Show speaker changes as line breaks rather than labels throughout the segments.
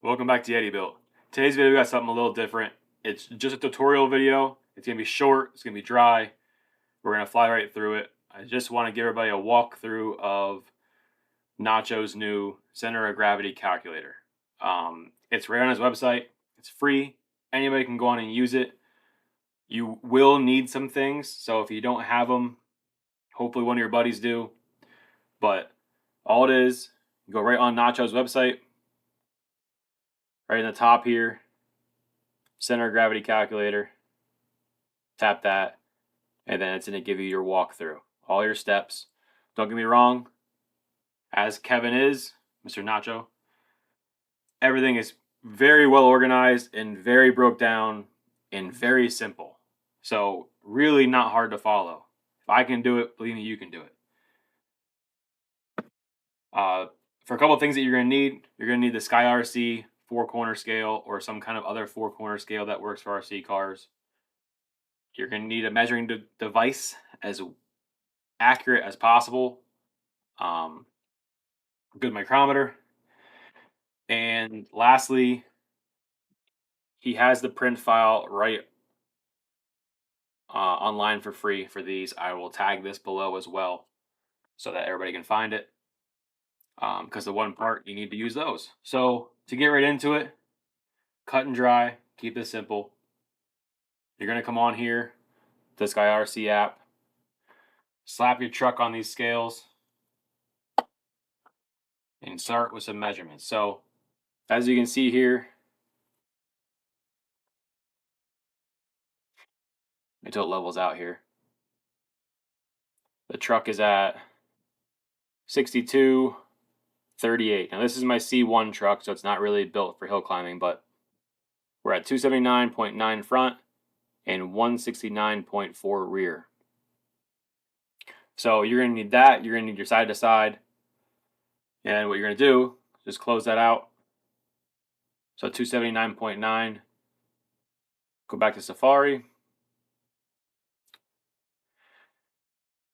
Welcome back to Yeti Built. Today's video got something a little different. It's just a tutorial video. It's going to be short, it's going to be dry. We're going to fly right through it. I just want to give everybody a walkthrough of Nacho's new center of gravity calculator. It's right on his website. It's free. Anybody can go on and use it. You will need some things, so if you don't have them, hopefully one of your buddies do. But all it is, you go right on Nacho's website. Right in the top here, center of gravity calculator. Tap that, and then it's going to give you your walkthrough, all your steps. Don't get me wrong, as Kevin is, Mr. Nacho, everything is very well organized and very broke down and very simple. So really not hard to follow. If I can do it, believe me, you can do it. For a couple of things that you're going to need the Sky RC 4-corner scale or some kind of other 4-corner scale that works for RC cars. You're going to need a measuring device as accurate as possible. Good micrometer. And lastly, he has the print file right online for free for these. I will tag this below as well so that everybody can find it. Because the one part, you need to use those. So to get right into it, cut and dry, keep this simple. You're going to come on here, the Sky RC app, slap your truck on these scales, and start with some measurements. So as you can see here, until it levels out here, the truck is at 62.38. Now this is my C1 truck, so it's not really built for hill climbing, but we're at 279.9 front and 169.4 rear. So you're going to need that. You're going to need your side to side. And what you're going to do, just close that out. So 279.9. Go back to Safari.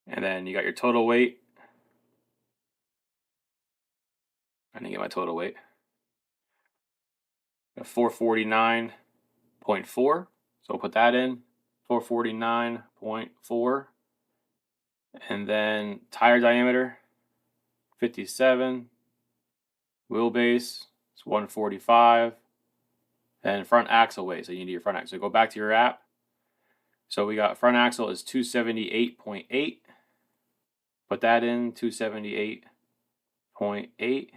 And then you got your total weight. I didn't get my total weight. 449.4. So we'll put that in. 449.4. And then tire diameter, 57. Wheelbase, it's 145. And front axle weight, so you need your front axle. So go back to your app. So we got front axle is 278.8. Put that in, 278.8.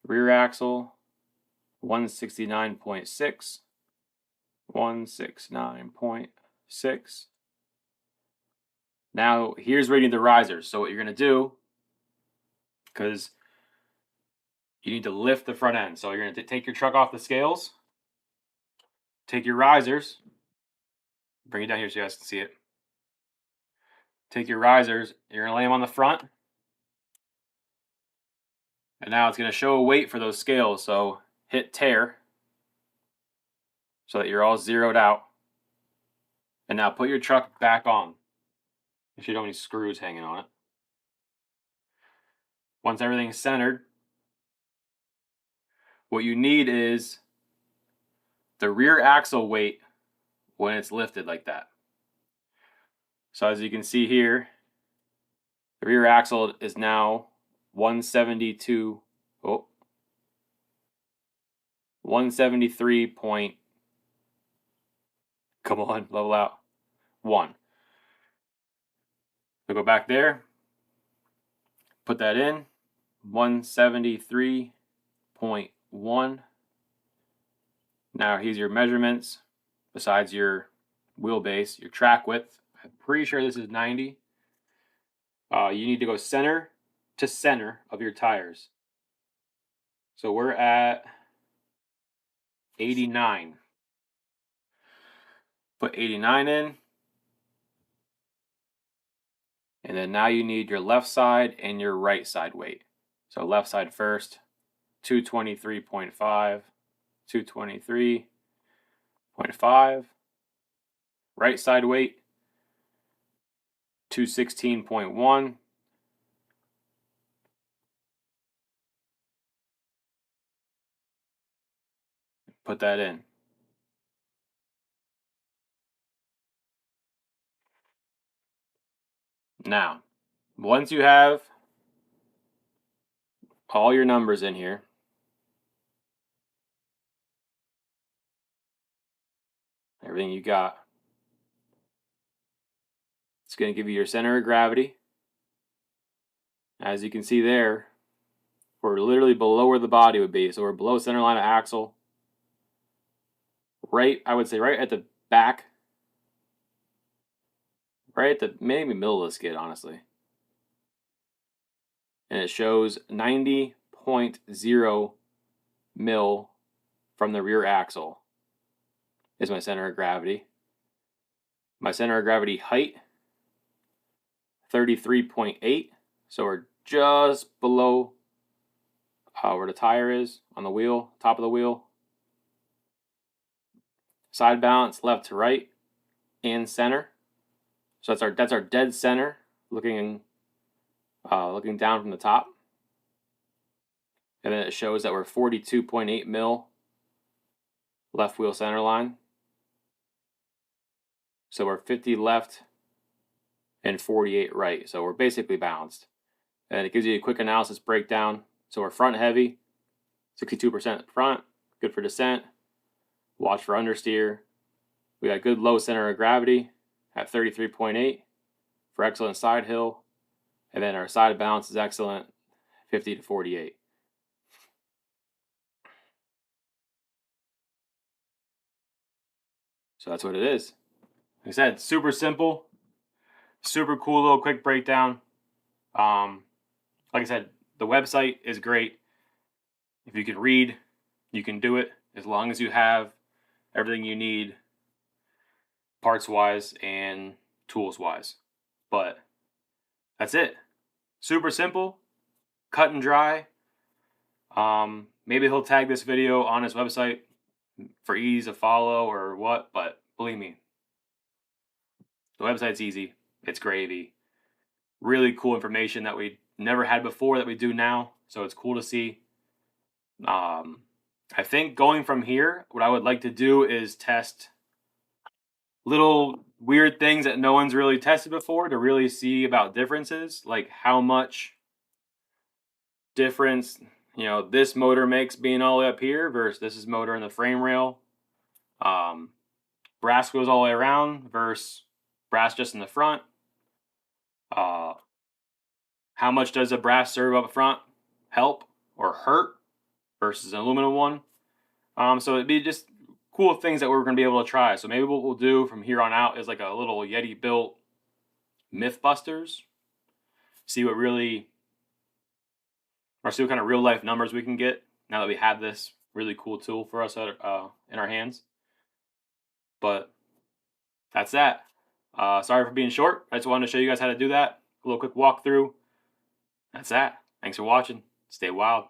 Rear axle, 169.6. 169.6. Now, here's where you need the risers. So what you're going to do, because you need to lift the front end. So you're going to take your truck off the scales, take your risers, bring it down here so you guys can see it. Take your risers, you're going to lay them on the front. And now it's going to show a weight for those scales. So hit tear so that you're all zeroed out. And now put your truck back on if you don't have any screws hanging on it. Once everything's centered, what you need is the rear axle weight when it's lifted like that. So as you can see here, the rear axle is now 173 point, come on, level out, 1. So go back there, put that in, 173.1. Now here's your measurements, besides your wheelbase, your track width. I'm pretty sure this is 90. You need to go center to center of your tires. So we're at 89. Put 89 in. And then now you need your left side and your right side weight. So left side first, 223.5, 223.5. Right side weight, 216.1. put that in. Now, once you have all your numbers in here, everything you got, it's going to give you your center of gravity. As you can see there, we're literally below where the body would be. So we're below center line of axle. Right, I would say right at the back. Right at the maybe middle of the skid, honestly. And it shows 90.0 mil from the rear axle is my center of gravity. My center of gravity height, 33.8. So we're just below where the tire is on the wheel, top of the wheel. Side balance, left to right and center. So that's our dead center, looking down from the top. And then it shows that we're 42.8 mil left wheel center line. So we're 50 left and 48 right. So we're basically balanced. And it gives you a quick analysis breakdown. So we're front heavy, 62% front, good for descent. Watch for understeer. We got good low center of gravity at 33.8 for excellent side hill. And then our side balance is excellent, 50 to 48. So that's what it is. Like I said, super simple, super cool little quick breakdown. Like I said, the website is great. If you can read, you can do it as long as you have everything you need parts-wise and tools-wise. But that's it. Super simple, cut and dry. Maybe he'll tag this video on his website for ease of follow or what, but believe me, the website's easy. It's gravy. Really cool information that we never had before that we do now, so it's cool to see. I think going from here, what I would like to do is test little weird things that no one's really tested before to really see about differences, like how much difference this motor makes being all the way up here versus this is motor in the frame rail. Brass goes all the way around versus brass just in the front. How much does a brass serve up front help or hurt versus an aluminum one? So it'd be just cool things that we're going to be able to try. So maybe what we'll do from here on out is like a little Yeti built Mythbusters. See what kind of real life numbers we can get now that we have this really cool tool for us in our hands. But that's that. Sorry for being short. I just wanted to show you guys how to do that. A little quick walkthrough. That's that. Thanks for watching. Stay wild.